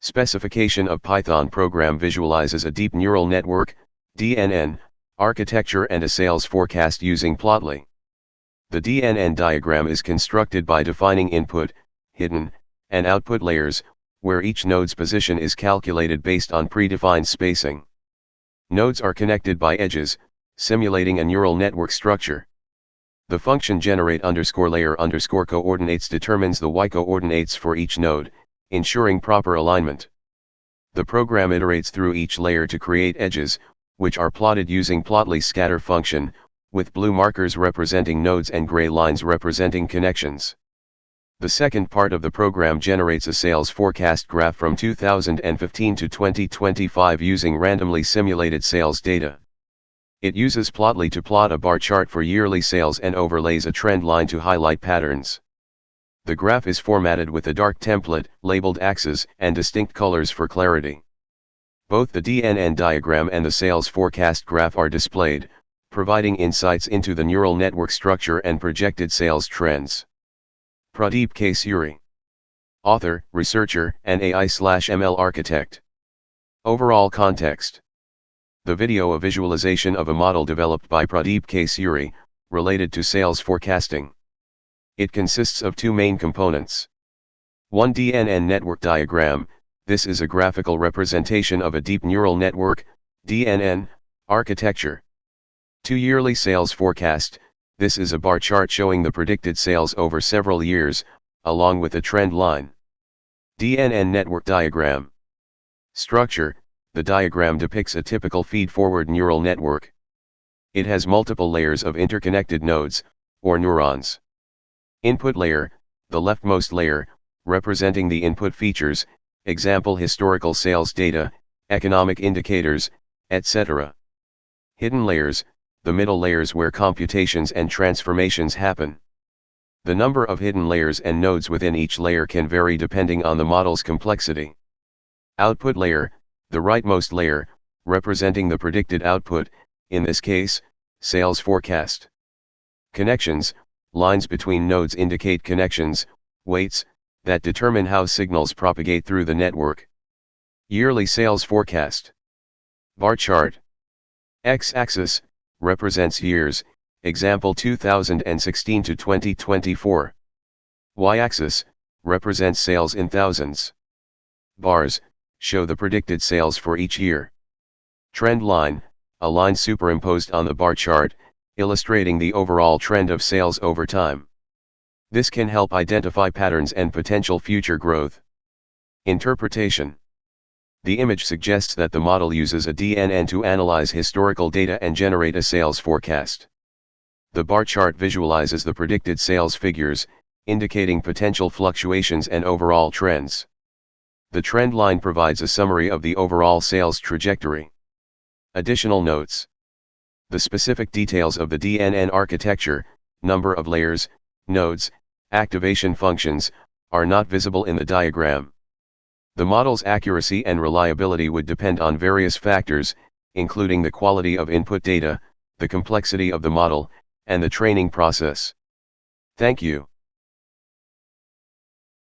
Specification of Python program visualizes a deep neural network, DNN, architecture and a sales forecast using Plotly. The DNN diagram is constructed by defining input, hidden, and output layers, where each node's position is calculated based on predefined spacing. Nodes are connected by edges, simulating a neural network structure. The function generate_layer_coordinates determines the y-coordinates for each node, ensuring proper alignment. The program iterates through each layer to create edges, which are plotted using Plotly's scatter function, with blue markers representing nodes and gray lines representing connections. The second part of the program generates a sales forecast graph from 2015 to 2025 using randomly simulated sales data. It uses Plotly to plot a bar chart for yearly sales and overlays a trend line to highlight patterns. The graph is formatted with a dark template, labeled axes, and distinct colors for clarity. Both the DNN diagram and the sales forecast graph are displayed, providing insights into the neural network structure and projected sales trends. Pradeep K. Suri. Author, researcher, and AI/ML architect. Overall context. The video a visualization of a model developed by Pradeep K. Suri, related to sales forecasting. It consists of two main components. One DNN network diagram. This is a graphical representation of a deep neural network, DNN, architecture. 2 yearly sales forecast. This is a bar chart showing the predicted sales over several years, along with a trend line. DNN network diagram. Structure. The diagram depicts a typical feed-forward neural network. It has multiple layers of interconnected nodes, or neurons. Input layer, the leftmost layer, representing the input features, example historical sales data, economic indicators, etc. Hidden layers, the middle layers where computations and transformations happen. The number of hidden layers and nodes within each layer can vary depending on the model's complexity. Output layer, the rightmost layer, representing the predicted output, in this case, sales forecast. Connections, lines between nodes indicate connections, weights, that determine how signals propagate through the network. Yearly sales forecast. Bar chart. X-axis, represents years, example 2016 to 2024. Y-axis, represents sales in thousands. Bars, show the predicted sales for each year. Trend line, a line superimposed on the bar chart, illustrating the overall trend of sales over time. This can help identify patterns and potential future growth. Interpretation. The image suggests that the model uses a DNN to analyze historical data and generate a sales forecast. The bar chart visualizes the predicted sales figures, indicating potential fluctuations and overall trends. The trend line provides a summary of the overall sales trajectory. Additional notes. The specific details of the DNN architecture, number of layers, nodes, activation functions, are not visible in the diagram. The model's accuracy and reliability would depend on various factors, including the quality of input data, the complexity of the model, and the training process. Thank you.